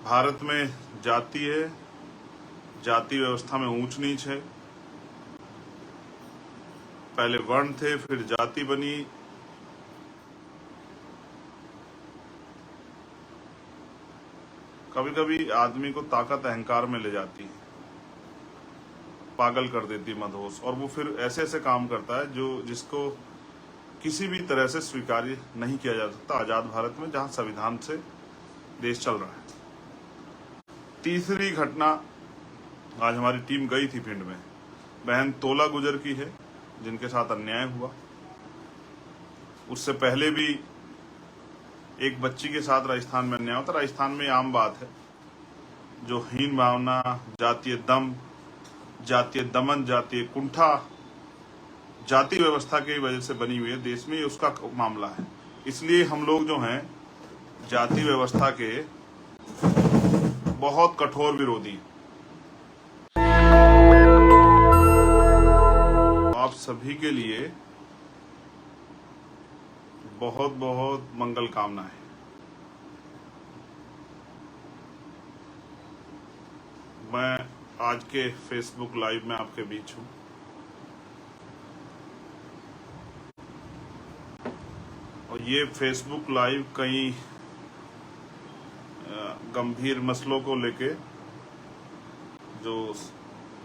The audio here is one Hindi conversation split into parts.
भारत में जाति है, जाति व्यवस्था में ऊंच नीच है। पहले वर्ण थे, फिर जाति बनी। कभी कभी आदमी को ताकत अहंकार में ले जाती है, पागल कर देती मदहोश, और वो फिर ऐसे ऐसे काम करता है जिसको किसी भी तरह से स्वीकार्य नहीं किया जा सकता आजाद भारत में, जहां संविधान से देश चल रहा है। तीसरी घटना, आज हमारी टीम गई थी भिंड में। बहन तोला गुजर की है जिनके साथ अन्याय हुआ। उससे पहले भी एक बच्ची के साथ राजस्थान में अन्याय होता। राजस्थान में आम बात है, जो हीन भावना, जातीय दम, जातीय दमन, जातीय कुंठा, जाति व्यवस्था की वजह से बनी हुई है देश में, ये उसका मामला है। इसलिए हम लोग जो हैं जाति व्यवस्था के बहुत कठोर विरोधी। आप सभी के लिए बहुत बहुत मंगल कामनाएं। मैं आज के फेसबुक लाइव में आपके बीच हूं, और ये फेसबुक लाइव कई गंभीर मसलों को लेके, जो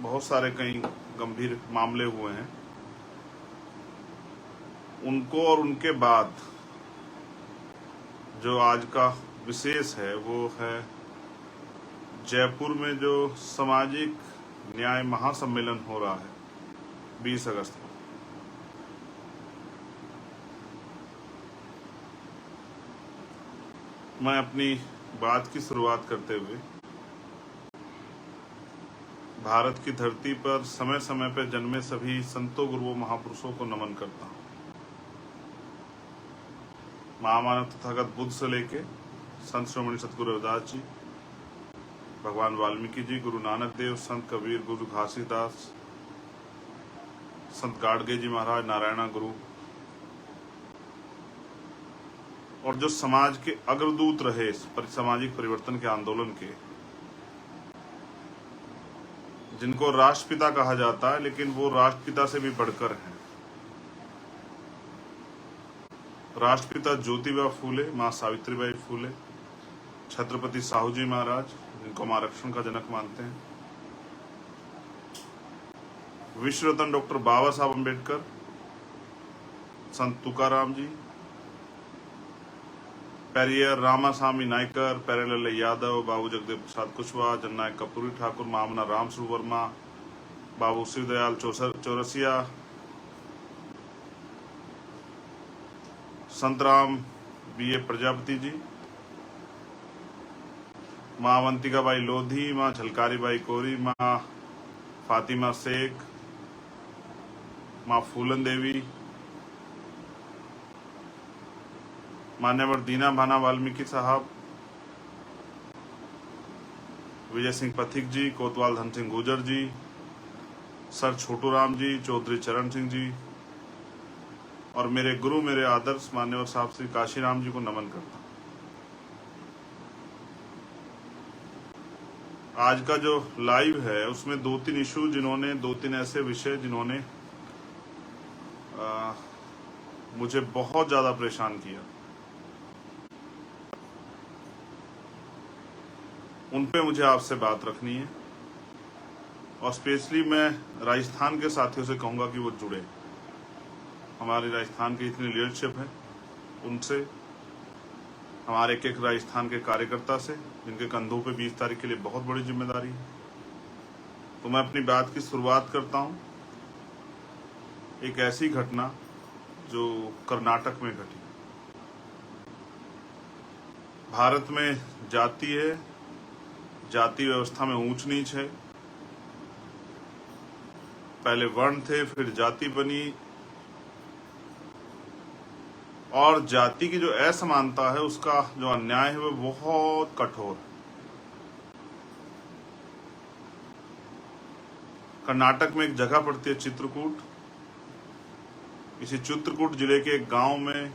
बहुत सारे कई गंभीर मामले हुए हैं उनको, और उनके बाद जो आज का विशेष है वो है जयपुर में जो सामाजिक न्याय महासम्मेलन हो रहा है 20 अगस्त को। मैं अपनी बात की शुरुआत करते हुए भारत की धरती पर समय समय पर जन्मे सभी संतों, गुरुओं, महापुरुषों को नमन करता हूं। महामानव तथागत बुद्ध से लेके संत श्रोमणी सतगुरु रविदास जी, भगवान वाल्मीकि जी, गुरु नानक देव, संत कबीर, गुरु घासीदास, संत गाडगे जी महाराज, नारायणा गुरु, और जो समाज के अग्रदूत रहे सामाजिक परिवर्तन के आंदोलन के, जिनको राष्ट्रपिता कहा जाता है, लेकिन वो राष्ट्रपिता से भी बढ़कर हैं। राष्ट्रपिता ज्योतिबा फूले, मां सावित्रीबाई फूले, छत्रपति साहू जी महाराज, जिनको हम आरक्षण का जनक मानते हैं, विश्व रत्न डॉक्टर बाबा साहब अम्बेडकर, संत तुकाराम जी, पेरियर रामास्वामी नायकर, प्यारेलाल यादव, बाबू जगदेव प्रसाद कुशवाहा, जननायक कपूरी ठाकुर, महामना रामस्वरूप वर्मा, बाबू शिवदयाल चौरसिया, संतराम B.A. प्रजापति जी, माँ अवंतिका बाई लोधी, माँ झलकारी बाई कोरी, माँ फातिमा शेख, माँ फूलन देवी, मान्यवर दीना भाना वाल्मीकि साहब, विजय सिंह पथिक जी, कोतवाल धन सिंह गुर्जर जी, सर छोटू राम जी, चौधरी चरण सिंह जी, और मेरे गुरु, मेरे आदर्श मान्यवर साहब श्री काशीराम जी को नमन करता हूं। आज का जो लाइव है उसमें 2-3 इशू, जिन्होंने 2-3 ऐसे विषय जिन्होंने मुझे बहुत ज्यादा परेशान किया, उन पे मुझे आपसे बात रखनी है। और स्पेशली मैं राजस्थान के साथियों से कहूंगा कि वो जुड़े। हमारे राजस्थान की इतनी लीडरशिप है, उनसे, हमारे एक राजस्थान के कार्यकर्ता से, जिनके कंधों पे 20 तारीख के लिए बहुत बड़ी जिम्मेदारी है। तो मैं अपनी बात की शुरुआत करता हूं एक ऐसी घटना जो कर्नाटक में घटी। भारत में जाति है, जाति व्यवस्था में ऊंच नीच है। पहले वर्ण थे, फिर जाति बनी, और जाति की जो असमानता है, उसका जो अन्याय है वो बहुत कठोर है। कर्नाटक में एक जगह पड़ती है चित्रकूट। इसी चित्रकूट जिले के एक गांव में,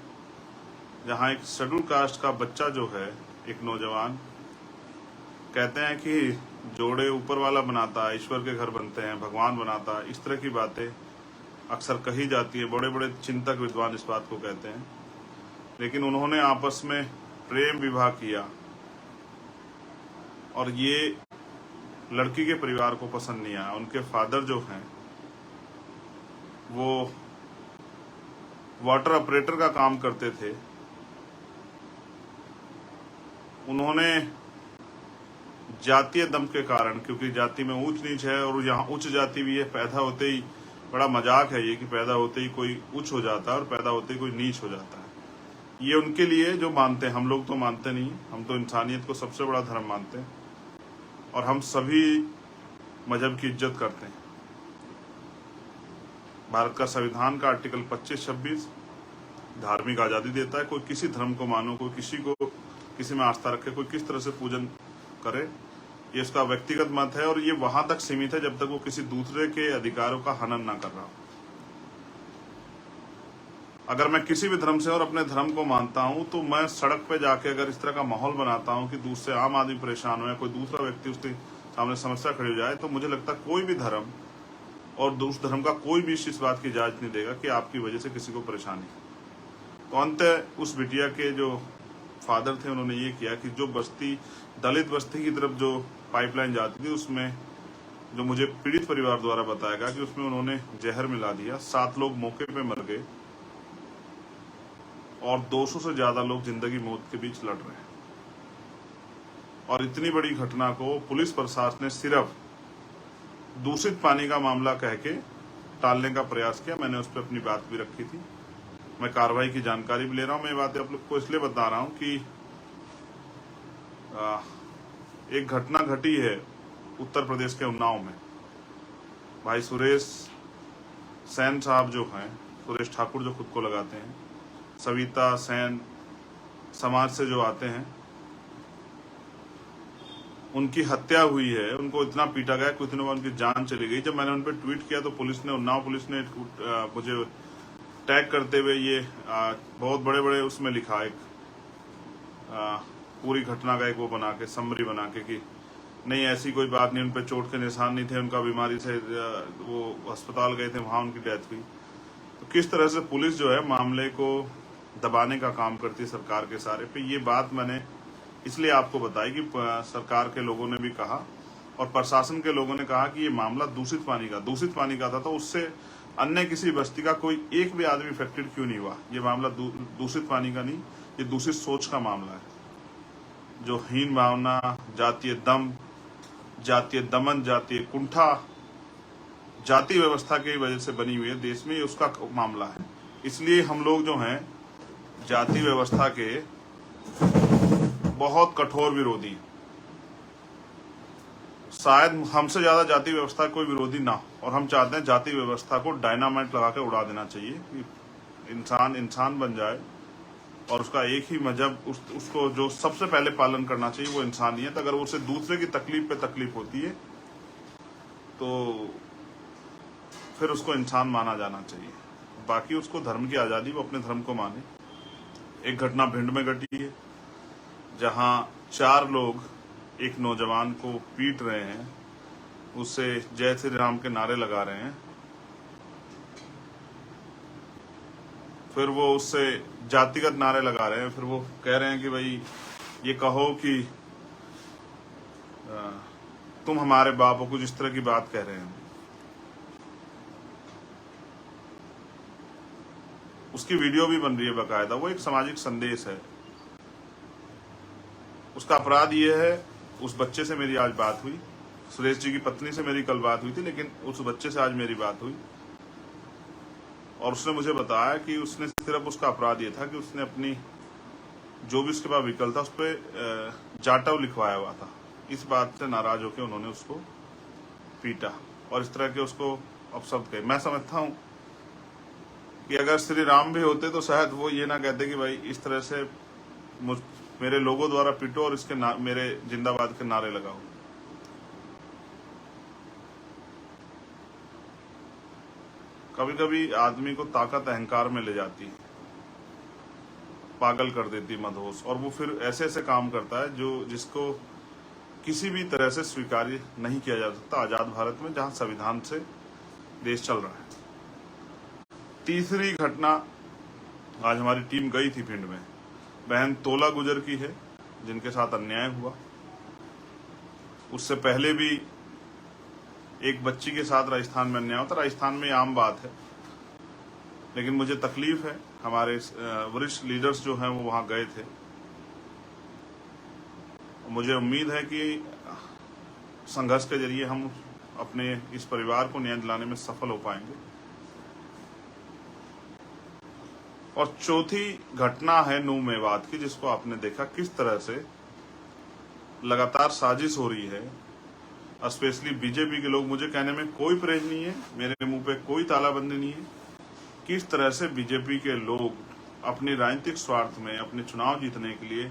जहां एक शेड्यूल कास्ट का बच्चा जो है, एक नौजवान, कहते हैं कि जोड़े ऊपर वाला बनाता है, ईश्वर के घर बनते हैं, भगवान बनाता है, इस तरह की बातें अक्सर कही जाती है। बड़े बड़े चिंतक विद्वान इस बात को कहते हैं। लेकिन उन्होंने आपस में प्रेम विवाह किया और ये लड़की के परिवार को पसंद नहीं आया। उनके फादर जो हैं वो वाटर ऑपरेटर का काम करते थे। उन्होंने जातीय दम के कारण, क्योंकि जाति में ऊंच नीच है और यहाँ उच्च जाति भी है, पैदा होते ही बड़ा मजाक है ये कि पैदा होते ही कोई उच्च हो जाता है और पैदा होते ही कोई नीच हो जाता है। ये उनके लिए जो मानते हैं, हम लोग तो मानते नहीं। हम तो इंसानियत को सबसे बड़ा धर्म मानते हैं और हम सभी मजहब की इज्जत करते हैं। भारत का संविधान का आर्टिकल 25-26 धार्मिक आज़ादी देता है। कोई किसी धर्म को मानो, कोई किसी में आस्था रखे, कोई किस तरह से पूजन करे, ये उसका व्यक्तिगत मत है और ये वहां तक सीमित है जब तक वो किसी दूसरे के अधिकारों का हनन ना कर रहा हो। अगर मैं किसी भी धर्म से और अपने धर्म को मानता हूं तो मैं सड़क पे जाके अगर इस तरह का माहौल बनाता हूं कि दूसरे आम आदमी परेशान हो या कोई दूसरा व्यक्ति उसके सामने समस्या खड़ी हो जाए, तो मुझे लगता है कोई भी धर्म और दूसरे धर्म का कोई भी इस बात की इजाजत नहीं देगा कि आपकी वजह से किसी को परेशानी। तो अंत उस बिटिया के जो फादर थे उन्होंने ये किया कि जो बस्ती, दलित बस्ती की तरफ जो पाइपलाइन जाती थी, उसमें जो मुझे पीड़ित परिवार द्वारा बताया गया कि उसमें उन्होंने जहर मिला दिया। 7 लोग मौके पे मर गए और 200 से ज्यादा लोग जिंदगी मौत के बीच लड़ रहे हैं। और इतनी बड़ी घटना को पुलिस प्रशासन ने सिर्फ दूषित पानी का मामला कह के टालने का प्रयास किया। मैंने उस पर अपनी बात भी रखी थी। मैं कार्रवाई की जानकारी भी ले रहा हूं। मैं ये बात आप लोग को इसलिए बता रहा हूं कि एक घटना घटी है उत्तर प्रदेश के उन्नाव में। भाई सुरेश सेन साहब जो हैं, सुरेश ठाकुर जो खुद को लगाते हैं, सविता सेन समाज से जो आते हैं, उनकी हत्या हुई है। उनको इतना पीटा गया, कुछ दिनों बाद उनकी जान चली गई। जब मैंने उन पर ट्वीट किया तो पुलिस ने, उन्नाव पुलिस ने मुझे टैग करते हुए ये बहुत बड़े बड़े उसमें लिखा, एक पूरी घटना का एक वो बना के, समरी बना के कि नहीं ऐसी कोई बात नहीं, उन पर चोट के निशान नहीं थे, उनका बीमारी से वो अस्पताल गए थे, वहां उनकी डेथ हुई। तो किस तरह से पुलिस जो है मामले को दबाने का काम करती है सरकार के सारे पे। ये बात मैंने इसलिए आपको बताई कि सरकार के लोगों ने भी कहा और प्रशासन के लोगों ने कहा कि ये मामला दूषित पानी का था, तो उससे अन्य किसी बस्ती का कोई एक भी आदमी इफेक्टेड क्यों नहीं हुआ। ये मामला दूषित पानी का नहीं, ये दूषित सोच का मामला है। जो हीन भावना, जातीय दम, जातीय दमन, जातीय कुंठा, जाति व्यवस्था की वजह से बनी हुई है देश में, ये उसका मामला है। इसलिए हम लोग जो हैं जाति व्यवस्था के बहुत कठोर विरोधी, शायद हमसे ज्यादा जाति व्यवस्था कोई विरोधी ना हो, और हम चाहते हैं जाति व्यवस्था को डायनामाइट लगा के उड़ा देना चाहिए कि इंसान बन जाए और उसका एक ही मजहब, उसको जो सबसे पहले पालन करना चाहिए वो इंसानियत। अगर उसे दूसरे की तकलीफ पे तकलीफ होती है तो फिर उसको इंसान माना जाना चाहिए। बाकी उसको धर्म की आज़ादी, वो अपने धर्म को माने। एक घटना भिंड में घटी है जहां 4 लोग एक नौजवान को पीट रहे हैं, उससे जय श्री राम के नारे लगा रहे हैं, फिर वो उससे जातिगत नारे लगा रहे हैं। फिर वो कह रहे हैं कि भाई ये कहो कि तुम हमारे बाप हो, कुछ इस तरह की बात कह रहे हैं। उसकी वीडियो भी बन रही है बाकायदा। वो एक सामाजिक संदेश है। उसका अपराध ये है, उस बच्चे से मेरी आज बात हुई, सुरेश जी की पत्नी से मेरी कल बात हुई थी, लेकिन उस बच्चे से आज मेरी बात हुई और उसने मुझे बताया कि उसने सिर्फ, उसका अपराध ये था कि उसने अपनी जो भी उसके पास व्हीकल था उस पर जाटव लिखवाया हुआ था। इस बात से नाराज होकर उन्होंने उसको पीटा और इस तरह के उसको अपशब्द कहे। मैं समझता हूँ कि अगर श्री राम भी होते तो शायद वो ये ना कहते कि भाई इस तरह से मेरे लोगों द्वारा पीटो और इसके मेरे जिंदाबाद के नारे लगाओ। कभी कभी आदमी को ताकत अहंकार में ले जाती है, पागल कर देती है, मदहोश, और वो फिर ऐसे ऐसे काम करता है जिसको किसी भी तरह से स्वीकार्य नहीं किया जा सकता आजाद भारत में, जहां संविधान से देश चल रहा है। तीसरी घटना, आज हमारी टीम गई थी भिंड में, बहन तोला गुजर की है जिनके साथ अन्याय हुआ। उससे पहले भी एक बच्ची के साथ राजस्थान में अन्याय होता। राजस्थान में आम बात है, लेकिन मुझे तकलीफ है, हमारे वरिष्ठ लीडर्स जो हैं वो वहां गए थे। मुझे उम्मीद है कि संघर्ष के जरिए हम अपने इस परिवार को न्याय दिलाने में सफल हो पाएंगे। और चौथी घटना है नूह मेवात की, जिसको आपने देखा किस तरह से लगातार साजिश हो रही है। स्पेशली बीजेपी के लोग, मुझे कहने में कोई परहेज नहीं है, मेरे मुंह पे कोई तालाबंदी नहीं है, किस तरह से बीजेपी के लोग अपने राजनीतिक स्वार्थ में अपने चुनाव जीतने के लिए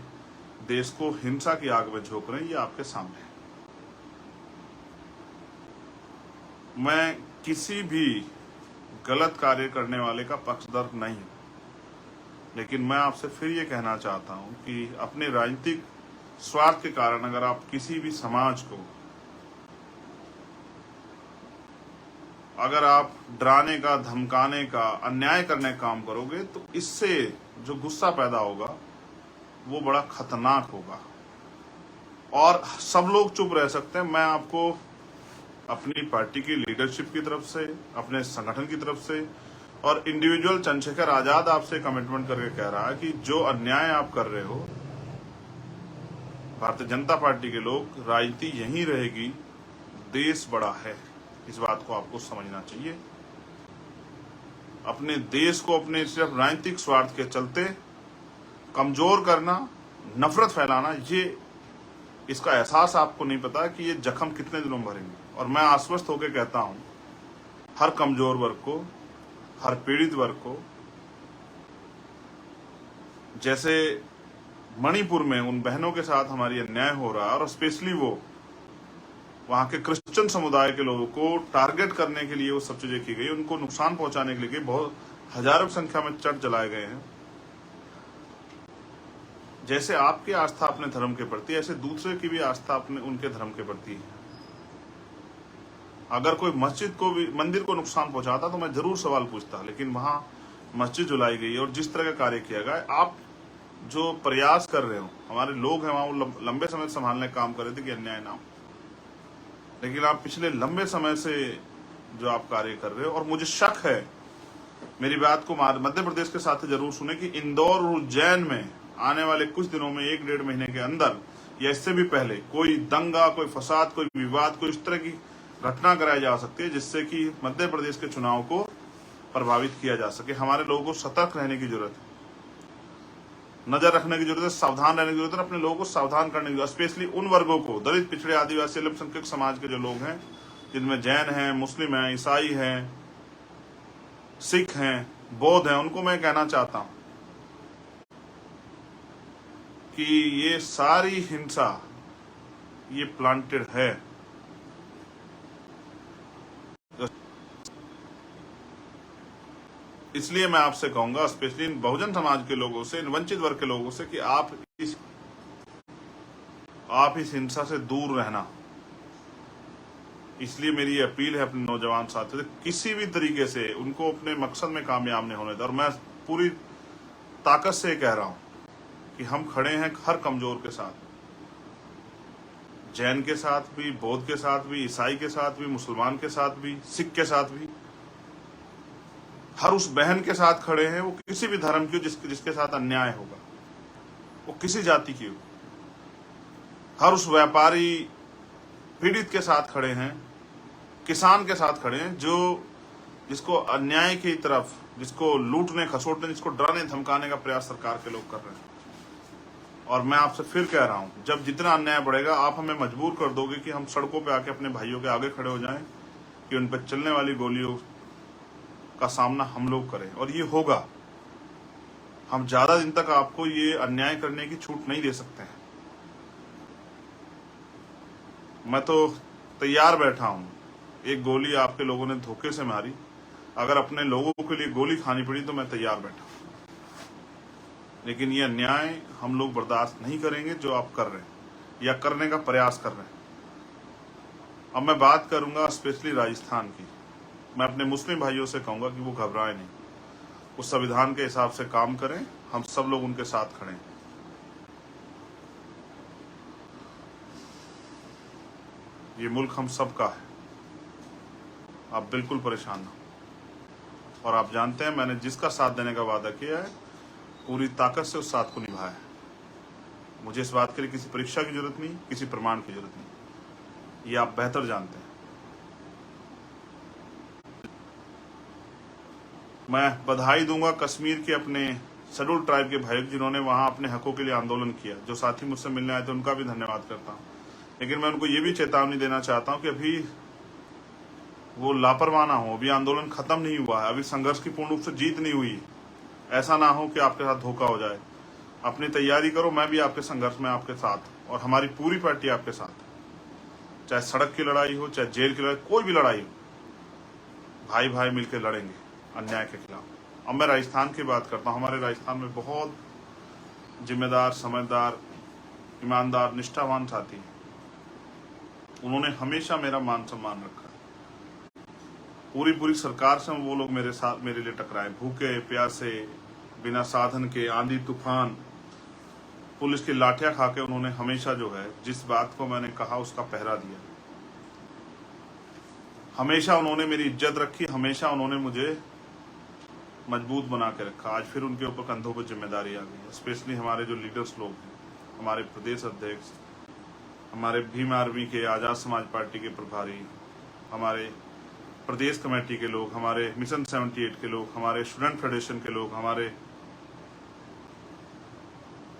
देश को हिंसा की आग में झोंक रहे हैं, ये आपके सामने है। मैं किसी भी गलत कार्य करने वाले का पक्षधर नहीं हूं, लेकिन मैं आपसे फिर ये कहना चाहता हूं कि अपने राजनीतिक स्वार्थ के कारण अगर आप किसी भी समाज को अगर आप डराने का, धमकाने का, अन्याय करने का काम करोगे तो इससे जो गुस्सा पैदा होगा वो बड़ा खतरनाक होगा। और सब लोग चुप रह सकते हैं। मैं आपको अपनी पार्टी की लीडरशिप की तरफ से, अपने संगठन की तरफ से और इंडिविजुअल चंद्रशेखर आजाद आपसे कमिटमेंट करके कह रहा है कि जो अन्याय आप कर रहे हो, भारतीय जनता पार्टी के लोग, राजनीति यहीं रहेगी, देश बड़ा है, इस बात को आपको समझना चाहिए। अपने देश को अपने सिर्फ राजनीतिक स्वार्थ के चलते कमजोर करना, नफरत फैलाना, ये इसका एहसास आपको नहीं पता कि ये जख्म कितने दिनों में भरेंगे। और मैं आश्वस्त होकर कहता हूं हर कमजोर वर्ग को, हर पीड़ित वर्ग को, जैसे मणिपुर में उन बहनों के साथ हमारी अन्याय हो रहा है और स्पेशली वो वहां के क्रिश्चियन समुदाय के लोगों को टारगेट करने के लिए वो सब चीजें की गई, उनको नुकसान पहुंचाने के लिए बहुत हजारों की संख्या में चर्च जलाए गए हैं। जैसे आपकी आस्था अपने धर्म के प्रति, ऐसे दूसरे की भी आस्था अपने उनके धर्म के प्रति है। अगर कोई मस्जिद को भी, मंदिर को नुकसान पहुंचाता तो मैं जरूर सवाल पूछता, लेकिन वहां मस्जिद जलाई गई और जिस तरह का कार्य किया गया, आप जो प्रयास कर रहे हो, हमारे लोग हैं वहां, वो लंबे समय से संभालने का काम कर रहे थे कि अन्याय ना हो, लेकिन आप पिछले लंबे समय से जो आप कार्य कर रहे हो, और मुझे शक है, मेरी बात को मध्य प्रदेश के साथ जरूर सुने, कि इंदौर और उज्जैन में आने वाले कुछ दिनों में, 1-1.5 महीने के अंदर या इससे भी पहले कोई दंगा, कोई फसाद, कोई विवाद, कोई इस तरह की घटना कराई जा सकती है जिससे कि मध्य प्रदेश के चुनाव को प्रभावित किया जा सके। हमारे लोगों को सतर्क रहने की जरूरत है, नजर रखने की जरूरत है, सावधान रहने की जरूरत है, अपने लोगों को सावधान करने की जरूरत है। स्पेशली उन वर्गों को, दलित, पिछड़े, आदिवासी, अल्पसंख्यक समाज के जो लोग हैं, जिनमें जैन हैं, मुस्लिम हैं, ईसाई हैं, सिख हैं, बौद्ध हैं, उनको मैं कहना चाहता हूं कि ये सारी हिंसा ये प्लांटेड है। इसलिए मैं आपसे कहूंगा, स्पेशली इन बहुजन समाज के लोगों से, इन वंचित वर्ग के लोगों से, कि आप इस हिंसा से दूर रहना। इसलिए मेरी ये अपील है अपने नौजवान साथियों से, किसी भी तरीके से उनको अपने मकसद में कामयाब नहीं होने दें। और मैं पूरी ताकत से कह रहा हूं कि हम खड़े हैं हर कमजोर के साथ, जैन के साथ भी, बौद्ध के साथ भी, ईसाई के साथ भी, मुसलमान के साथ भी, सिख के साथ भी, हर उस बहन के साथ खड़े हैं, वो किसी भी धर्म की हो, जिसके साथ अन्याय होगा, वो किसी जाति की हो। हर उस व्यापारी पीड़ित के साथ खड़े हैं, किसान के साथ खड़े हैं, जिसको अन्याय की तरफ, जिसको लूटने, खसोटने, जिसको डराने, धमकाने का प्रयास सरकार के लोग कर रहे हैं। और मैं आपसे फिर कह रहा हूं, जब जितना अन्याय बढ़ेगा, आप हमें मजबूर कर दोगे कि हम सड़कों पे आके अपने भाइयों के आगे खड़े हो जाएं, कि उन पर चलने वाली गोलियों का सामना हम लोग करें। और ये होगा। हम ज्यादा दिन तक आपको ये अन्याय करने की छूट नहीं दे सकते हैं। मैं तो तैयार बैठा हूं, एक गोली आपके लोगों ने धोखे से मारी, अगर अपने लोगों के लिए गोली खानी पड़ी तो मैं तैयार बैठा, लेकिन ये अन्याय हम लोग बर्दाश्त नहीं करेंगे जो आप कर रहे हैं। या करने का प्रयास कर रहे हैं। अब मैं बात करूंगा स्पेशली राजस्थान की। मैं अपने मुस्लिम भाइयों से कहूंगा कि वो घबराएं नहीं, उस संविधान के हिसाब से काम करें, हम सब लोग उनके साथ खड़े हैं। ये मुल्क हम सब का है, आप बिल्कुल परेशान ना हो। और आप जानते हैं मैंने जिसका साथ देने का वादा किया है पूरी ताकत से उस साथ को निभाया है। मुझे इस बात के लिए किसी परीक्षा की जरूरत नहीं, किसी प्रमाण की जरूरत नहीं, ये आप बेहतर जानते हैं। मैं बधाई दूंगा कश्मीर के अपने शेड्यूल ट्राइब के भाई जिन्होंने वहां अपने हकों के लिए आंदोलन किया। जो साथी मुझसे मिलने आए थे उनका भी धन्यवाद करता हूं, लेकिन मैं उनको ये भी चेतावनी देना चाहता हूं कि अभी वो लापरवाह ना हो। अभी आंदोलन खत्म नहीं हुआ है, अभी संघर्ष की पूर्ण रूप से जीत नहीं हुई। ऐसा ना हो कि आपके साथ धोखा हो जाए। अपनी तैयारी करो, मैं भी आपके संघर्ष में आपके साथ, और हमारी पूरी पार्टी आपके साथ। चाहे सड़क की लड़ाई हो, चाहे जेल की लड़ाई, कोई भी लड़ाई हो, भाई भाई मिलकर लड़ेंगे अन्याय के खिलाफ। अब मैं राजस्थान की बात करता हूँ। हमारे राजस्थान में बहुत जिम्मेदार, समझदार, ईमानदार, निष्ठावान साथी हैं। उन्होंने हमेशा मेरा मान सम्मान रखा। पूरी सरकार से वो लोग मेरे साथ, मेरे लिए टकराए, भूखे प्यासे, बिना साधन के, आंधी तूफान, पुलिस की लाठियां खा के उन्होंने हमेशा जो है जिस बात को मैंने कहा उसका पहरा दिया। हमेशा उन्होंने मेरी इज्जत रखी, हमेशा उन्होंने मुझे मजबूत बना के रखा। आज फिर उनके ऊपर कंधों पर जिम्मेदारी आ गई है। स्पेशली हमारे जो लीडर्स लोग हैं, हमारे प्रदेश अध्यक्ष, हमारे भीम आर्मी के, आजाद समाज पार्टी के प्रभारी, हमारे प्रदेश कमेटी के लोग, हमारे मिशन 78 के लोग, हमारे स्टूडेंट फेडरेशन के लोग, हमारे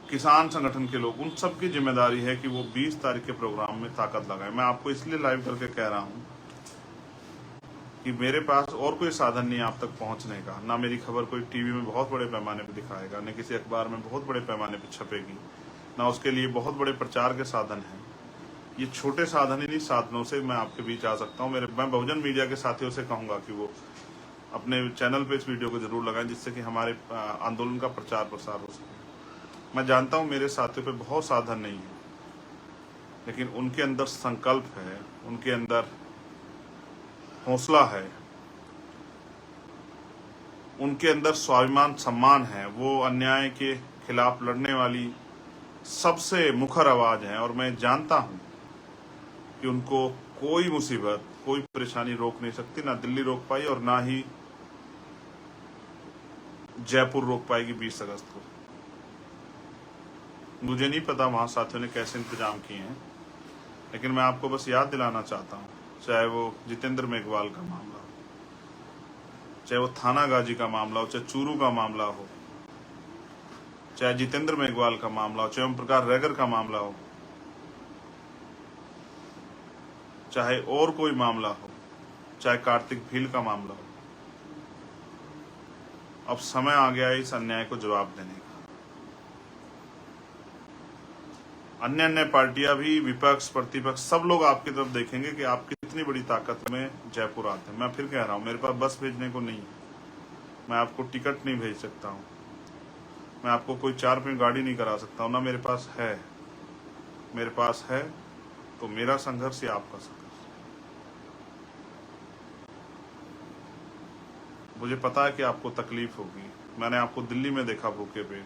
किसान संगठन के लोग, उन सब की जिम्मेदारी है कि वो 20 तारीख के प्रोग्राम में ताकत लगाए। मैं आपको इसलिए लाइव करके कह रहा हूं कि मेरे पास और कोई साधन नहीं आप तक पहुंचने का। ना मेरी खबर कोई टीवी में बहुत बड़े पैमाने पर दिखाएगा, न किसी अखबार में बहुत बड़े पैमाने पर छपेगी, ना उसके लिए बहुत बड़े प्रचार के साधन हैं। ये छोटे साधन, इन्हीं साधनों से मैं आपके बीच आ सकता हूँ। मैं बहुजन मीडिया के साथियों से कहूंगा कि वो अपने चैनल पे इस वीडियो को जरूर लगाएं, जिससे कि हमारे आंदोलन का प्रचार प्रसार हो सके। मैं जानता हूँ मेरे साथियों पे बहुत साधन नहीं है, लेकिन उनके अंदर संकल्प है, उनके अंदर हौसला है, उनके अंदर स्वाभिमान, सम्मान है। वो अन्याय के खिलाफ लड़ने वाली सबसे मुखर आवाज है। और मैं जानता हूं कि उनको कोई मुसीबत, कोई परेशानी रोक नहीं सकती। ना दिल्ली रोक पाई और ना ही जयपुर रोक पाएगी 20 अगस्त को। मुझे नहीं पता वहां साथियों ने कैसे इंतजाम किए हैं, लेकिन मैं आपको बस याद दिलाना चाहता हूं, चाहे वो जितेंद्र मेघवाल का मामला हो, चाहे वो थाना गाजी का मामला हो, चाहे चूरू का मामला हो, चाहे जितेंद्र मेघवाल का मामला हो, चाहे ओम प्रकाश रैगर का मामला हो, चाहे और कोई मामला हो, चाहे कार्तिक भील का मामला हो, अब समय आ गया है इस अन्याय को जवाब देने का। अन्य पार्टियां भी, विपक्ष, प्रतिपक्ष, सब लोग आपकी तरफ देखेंगे कि आप कितनी बड़ी ताकत में जयपुर आते हैं। मैं फिर कह रहा हूं, मेरे पास बस भेजने को नहीं है, मैं आपको टिकट नहीं भेज सकता हूं, मैं आपको कोई 4 पहिया गाड़ी नहीं करा सकता हूं, ना मेरे पास है। मेरे पास है तो मेरा संघर्ष या आपका संघर्ष। मुझे पता है कि आपको तकलीफ होगी। मैंने आपको दिल्ली में देखा भूखे पेट,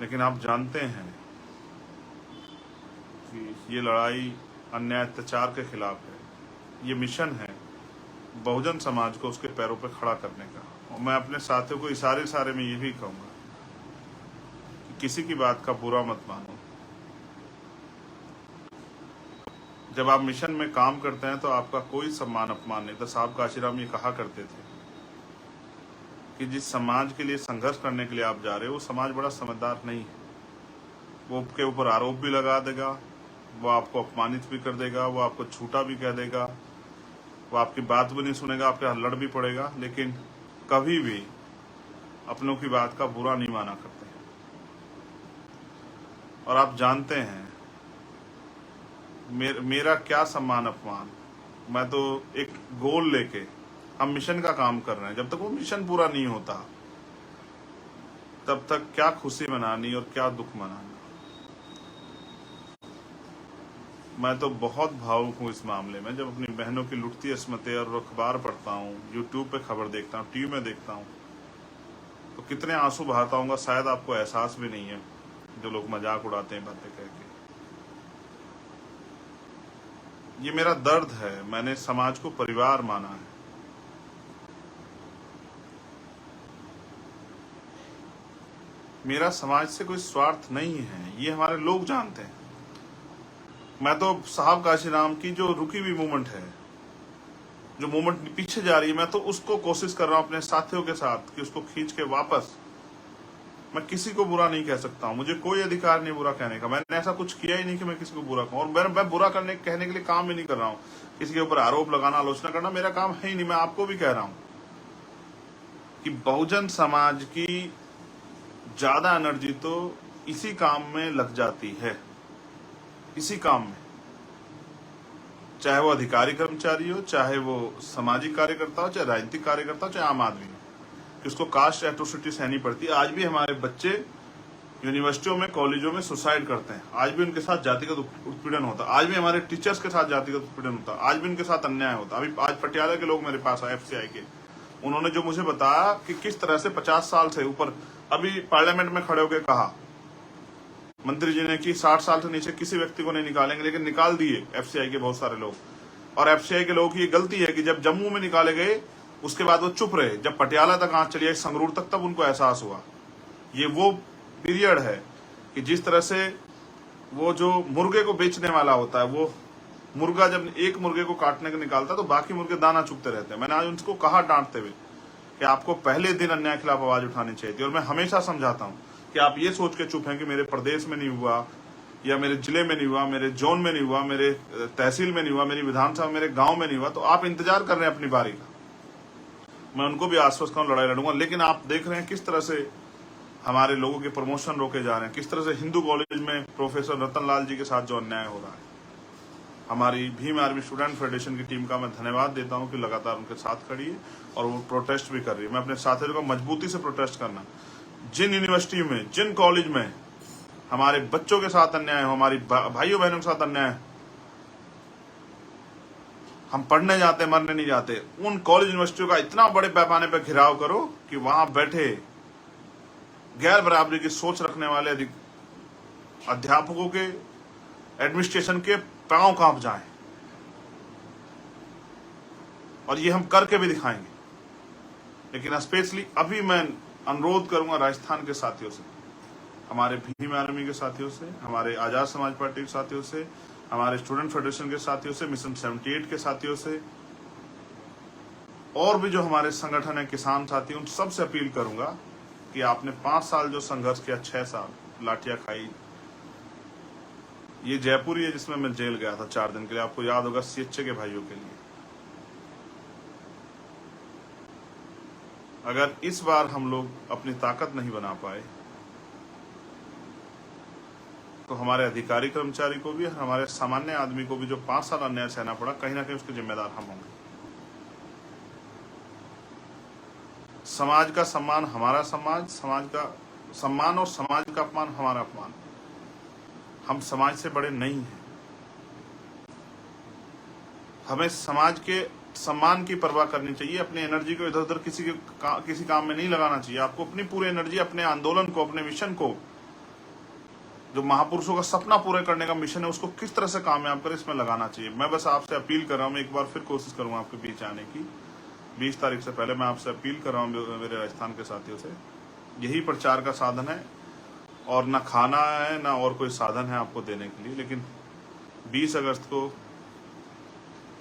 लेकिन आप जानते हैं कि ये लड़ाई अन्याय अत्याचार के खिलाफ है। ये मिशन है बहुजन समाज को उसके पैरों पर खड़ा करने का। और मैं अपने साथियों को इशारे में ये भी कहूंगा कि किसी की बात का बुरा मत मानो। जब आप मिशन में काम करते हैं तो आपका कोई सम्मान अपमान नहीं। तो साहब काशीराम ये कहा करते थे कि जिस समाज के लिए संघर्ष करने के लिए आप जा रहे हो वो समाज बड़ा समझदार नहीं है। वो आपके ऊपर आरोप भी लगा देगा, वो आपको अपमानित भी कर देगा, वो आपको झूठा भी कह देगा, वो आपकी बात भी नहीं सुनेगा, आपके हाथ लड़ भी पड़ेगा, लेकिन कभी भी अपनों की बात का बुरा नहीं माना करते। और आप जानते हैं मेरा क्या सम्मान अपमान। मैं तो एक गोल लेके, हम मिशन का काम कर रहे हैं, जब तक वो मिशन पूरा नहीं होता तब तक क्या खुशी मनानी और क्या दुख मनाना। मैं तो बहुत भावुक हूँ इस मामले में। जब अपनी बहनों की लुटती अस्मतें और अखबार पढ़ता हूँ, यूट्यूब पे खबर देखता हूँ, टीवी में देखता हूँ, तो कितने आंसू बहाता हूँ शायद आपको एहसास भी नहीं है, जो लोग मजाक उड़ाते हैं बातें कह के। ये मेरा दर्द है। मैंने समाज को परिवार माना है। मेरा समाज से कोई स्वार्थ नहीं है, ये हमारे लोग जानते हैं। मैं तो साहब काशीराम की जो रुकी हुई मूवमेंट है, जो मूवमेंट पीछे जा रही है, मैं तो उसको कोशिश कर रहा हूं अपने साथियों के साथ कि उसको खींच के वापस। मैं किसी को बुरा नहीं कह सकता हूं, मुझे कोई अधिकार नहीं बुरा कहने का। मैंने ऐसा कुछ किया ही नहीं कि मैं किसी को बुरा कहूं, और मैं बुरा कहने के लिए काम ही नहीं कर रहा हूं। किसी के ऊपर आरोप लगाना, आलोचना करना मेरा काम है ही नहीं। मैं आपको भी कह रहा हूं कि बहुजन समाज की ज्यादा एनर्जी तो इसी काम में लग जाती है, इसी काम में, चाहे वो अधिकारी कर्मचारी हो, चाहे वो सामाजिक कार्यकर्ता हो, चाहे राजनीतिक कार्यकर्ता हो, चाहे आम आदमी हो, कि उसको कास्ट एट्रोसिटी सहनी पड़ती है। आज भी हमारे बच्चे यूनिवर्सिटियों में, कॉलेजों में सुसाइड करते हैं, आज भी उनके साथ जातिगत उत्पीड़न होता है, आज भी हमारे टीचर्स के साथ जातिगत उत्पीड़न होता है, आज भी उनके साथ अन्याय होता है। अभी आज पटियाला के लोग मेरे पास आए, FCI के, उन्होंने जो मुझे बताया कि किस तरह से 50 साल से ऊपर, अभी पार्लियामेंट में खड़े होकर कहा मंत्री जी ने कि 60 साल से नीचे किसी व्यक्ति को नहीं निकालेंगे, लेकिन निकाल दिए FCI के बहुत सारे लोग। और FCI के लोगों की ये गलती है कि जब जम्मू में निकाले गए उसके बाद वो चुप रहे, जब पटियाला तक आंच चली आई, संगरूर तक, तब उनको एहसास हुआ। ये वो पीरियड है कि जिस तरह से वो जो मुर्गे को बेचने वाला होता है, वो मुर्गा जब एक मुर्गे को काटने को निकालता है तो बाकी मुर्गे दाना चुगते रहते हैं। मैंने आज उनको कहा डांटते हुए कि आपको पहले दिन अन्याय के खिलाफ आवाज उठानी चाहिए थी। और मैं हमेशा समझाता हूं कि आप ये सोच के चुप हैं कि मेरे प्रदेश में नहीं हुआ, या मेरे जिले में नहीं हुआ, मेरे जोन में नहीं हुआ, मेरे तहसील में नहीं हुआ, मेरी विधानसभा, मेरे गांव में नहीं हुआ, तो आप इंतजार कर रहे हैं अपनी बारी का। मैं उनको भी आश्वस्त करूं, लड़ाई लड़ूंगा। लेकिन आप देख रहे हैं किस तरह से हमारे लोगों के प्रमोशन रोके जा रहे हैं, किस तरह से हिंदू कॉलेज में प्रोफेसर रतन लाल जी के साथ जो अन्याय हो रहा है। हमारी भीम आर्मी स्टूडेंट फेडरेशन की टीम का मैं धन्यवाद देता हूं कि लगातार उनके साथ खड़ी है और वो प्रोटेस्ट भी कर रही है। मैं अपने साथियों को मजबूती से प्रोटेस्ट करना, जिन यूनिवर्सिटी में, जिन कॉलेज में हमारे बच्चों के साथ अन्याय हो, हमारी भाइयों बहनों के साथ अन्याय, हम पढ़ने जाते, मरने नहीं जाते, उन कॉलेज यूनिवर्सिटियों का इतना बड़े पैमाने पर घिराव करो कि वहां बैठे गैर बराबरी की सोच रखने वाले अध्यापकों के, एडमिनिस्ट्रेशन के पांव कांप जाएं। और ये हम करके भी दिखाएंगे। लेकिन स्पेशली अभी मैं अनुरोध करूंगा राजस्थान के साथियों से, हमारे भीम आर्मी के साथियों से, हमारे आजाद समाज पार्टी के साथियों से, हमारे स्टूडेंट फेडरेशन के साथियों से, मिशन 78 के साथियों से, और भी जो हमारे संगठन है, किसान साथी, उन सबसे अपील करूंगा कि आपने 5 साल जो संघर्ष किया, 6 साल लाठियां खाई, ये जयपुर ही है जिसमें मैं जेल गया था 4 दिन के लिए, आपको याद होगा, CHA के भाइयों के लिए। अगर इस बार हम लोग अपनी ताकत नहीं बना पाए तो हमारे अधिकारी कर्मचारी को भी, हमारे सामान्य आदमी को भी जो 5 साल अन्याय सहना पड़ा, कहीं ना कहीं उसके जिम्मेदार हम होंगे। समाज का सम्मान हमारा समाज, समाज का सम्मान और समाज का अपमान हमारा अपमान। हम समाज से बड़े नहीं हैं। हमें समाज के सम्मान की परवाह करनी चाहिए। अपनी एनर्जी को इधर उधर किसी काम में नहीं लगाना चाहिए। आपको अपनी पूरी एनर्जी अपने आंदोलन को, अपने मिशन को, जो महापुरुषों का सपना पूरे करने का मिशन है, उसको किस तरह से कामयाब करें, इसमें लगाना चाहिए। मैं बस आपसे अपील कर रहा हूँ, एक बार फिर कोशिश करूंगा आपके बीच आने की। 20 तारीख से पहले मैं आपसे अपील कर रहा हूँ मेरे राजस्थान के साथियों से। यही प्रचार का साधन है, और ना खाना है ना और कोई साधन है आपको देने के लिए। लेकिन 20 अगस्त को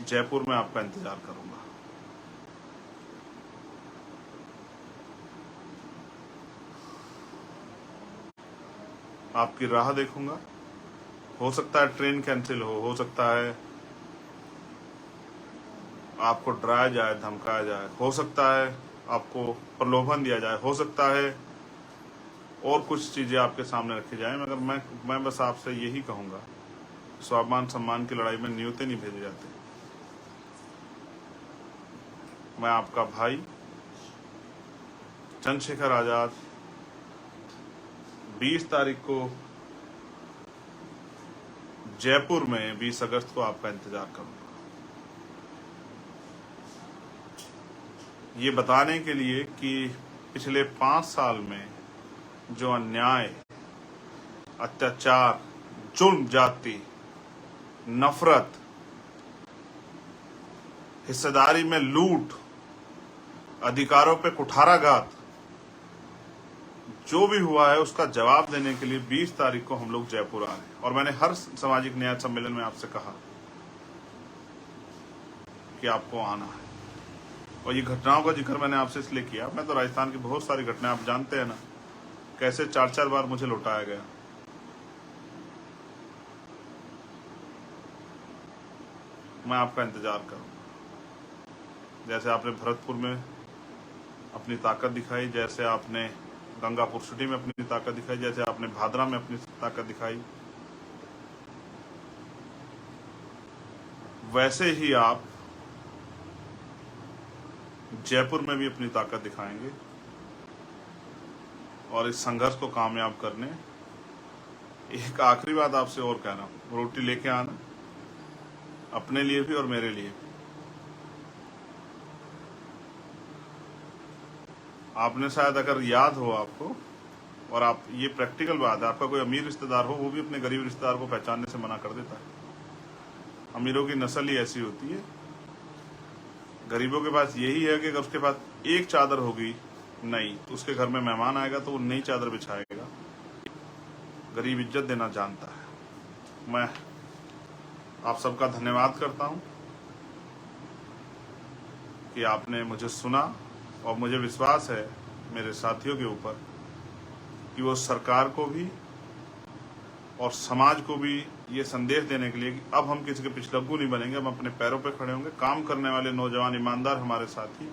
जयपुर में आपका इंतजार करूंगा। आपकी राह देखूंगा। हो सकता है ट्रेन कैंसिल हो सकता है आपको डराया जाए, धमकाया जाए, हो सकता है आपको प्रलोभन दिया जाए, हो सकता है और कुछ चीजें आपके सामने रखी जाए, मगर मैं बस आपसे यही कहूंगा, स्वाभिमान सम्मान की लड़ाई में न्योते नहीं भेजे जाते। मैं आपका भाई चंद्रशेखर आजाद 20 तारीख को जयपुर में 20 अगस्त को आपका इंतजार करूंगा, ये बताने के लिए कि पिछले 5 साल में जो अन्याय, अत्याचार, जुल्म, जाति, नफरत, हिस्सेदारी में लूट, अधिकारों पे कुठाराघात जो भी हुआ है उसका जवाब देने के लिए 20 तारीख को हम लोग जयपुर आ रहे हैं। और मैंने हर सामाजिक न्याय सम्मेलन में आपसे कहा कि आपको आना है। और ये घटनाओं का जिक्र मैंने आपसे इसलिए किया, मैं तो राजस्थान की बहुत सारी घटनाएं आप जानते हैं ना, कैसे 4-4 बार मुझे लौटाया गया। मैं आपका इंतजार करूंगा। जैसे आपने भरतपुर में अपनी ताकत दिखाई, जैसे आपने गंगापुर सिटी में अपनी ताकत दिखाई, जैसे आपने भादरा में अपनी ताकत दिखाई, वैसे ही आप जयपुर में भी अपनी ताकत दिखाएंगे। और इस संघर्ष को कामयाब करने, एक आखिरी बात आपसे और कह रहा हूं, रोटी लेके आना, अपने लिए भी और मेरे लिए भी। आपने शायद अगर याद हो आपको, और आप, ये प्रैक्टिकल बात है, आपका कोई अमीर रिश्तेदार हो वो भी अपने गरीब रिश्तेदार को पहचानने से मना कर देता है। अमीरों की नस्ल ही ऐसी होती है। गरीबों के पास यही है कि अगर उसके पास एक चादर होगी नहीं, तो उसके घर में मेहमान आएगा तो वो नई चादर बिछाएगा। गरीब इज्जत देना जानता है। मैं आप सबका धन्यवाद करता हूं कि आपने मुझे सुना, और मुझे विश्वास है मेरे साथियों के ऊपर कि वो सरकार को भी और समाज को भी ये संदेश देने के लिए कि अब हम किसी के पिछलग्गू नहीं बनेंगे, हम अपने पैरों पे खड़े होंगे। काम करने वाले नौजवान ईमानदार हमारे साथी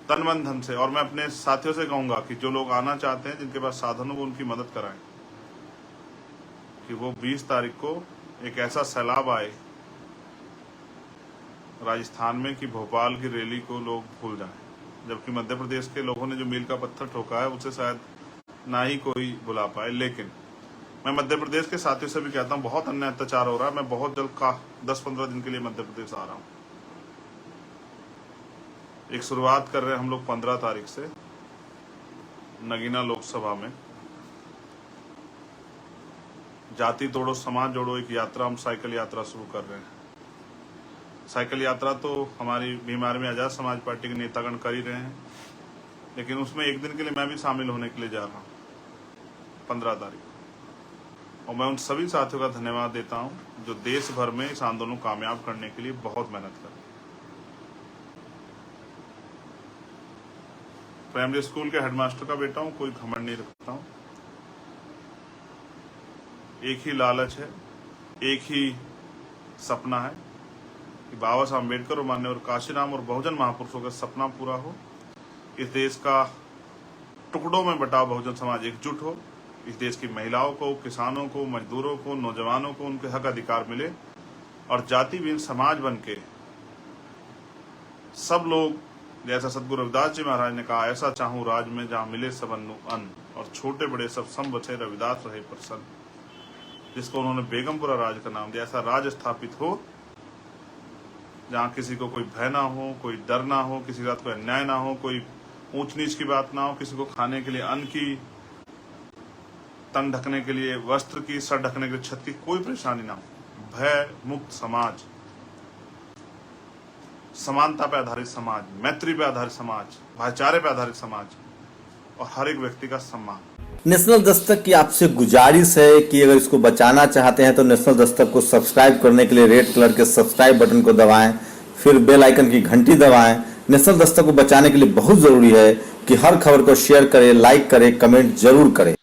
तन मन धन से, और मैं अपने साथियों से कहूंगा कि जो लोग आना चाहते हैं, जिनके पास साधन हो, वो उनकी मदद कराएं कि वो 20 तारीख को एक ऐसा सैलाब आए राजस्थान में कि भोपाल की रैली को लोग भूल जाएं। जबकि मध्य प्रदेश के लोगों ने जो मील का पत्थर ठोका है उसे शायद ना ही कोई भुला पाए। लेकिन मैं मध्य प्रदेश के साथियों से भी कहता हूं, बहुत अन्याय अत्याचार हो रहा है। मैं बहुत जल्द 10-15 दिन के लिए मध्य प्रदेश आ रहा हूं। एक शुरुआत कर रहे हैं हम लोग 15 तारीख से नगीना लोकसभा में। जाति तोड़ो समाज जोड़ो एक यात्रा, हम साइकिल यात्रा शुरू कर रहे हैं। साइकिल यात्रा तो हमारी बीमार में आजाद समाज पार्टी के नेतागण कर ही रहे हैं, लेकिन उसमें एक दिन के लिए मैं भी शामिल होने के लिए जा रहा हूं 15 तारीख। और मैं उन सभी साथियों का धन्यवाद देता हूं जो देश भर में इस आंदोलन को कामयाब करने के लिए बहुत मेहनत कर रहे हैं। प्राइमरी स्कूल के हेडमास्टर का बेटा हूं, कोई घमंड नहीं रखता हूं। एक ही लालच है, एक ही सपना है कि बाबा साहब अम्बेडकर और माननीय काशीराम और बहुजन महापुरुषों का सपना पूरा हो। इस देश का टुकड़ों में बटा बहुजन समाज एकजुट हो। इस देश की महिलाओं को, किसानों को, मजदूरों को, नौजवानों को उनके हक अधिकार मिले, और जाति विहीन समाज बन के सब लोग, जैसा सदगुरु रविदास जी महाराज ने कहा, ऐसा चाहूं राज में जहां मिले सबन्नु अन्न, और छोटे बड़े सब सम बचे रविदास रहे प्रसन्न, जिसको उन्होंने बेगमपुरा राज का नाम दिया। ऐसा राज स्थापित हो जहाँ किसी को कोई भय ना हो, कोई डर ना हो, किसी के साथ कोई अन्याय ना हो, कोई ऊंच नीच की बात ना हो, किसी को खाने के लिए अन्न की, तन ढकने के लिए वस्त्र की, सर ढकने के लिए छत की कोई परेशानी ना हो। भय मुक्त समाज, समानता पे आधारित समाज, मैत्री पे आधारित समाज, भाईचारे पे आधारित समाज, और हर एक व्यक्ति का सम्मान। नेशनल दस्तक की आपसे गुजारिश है कि अगर इसको बचाना चाहते हैं तो नेशनल दस्तक को सब्सक्राइब करने के लिए रेड कलर के सब्सक्राइब बटन को दबाएं, फिर बेल आइकन की घंटी दबाएं। नेशनल दस्तक को बचाने के लिए बहुत जरूरी है कि हर खबर को शेयर करें, लाइक करें, कमेंट जरूर करें।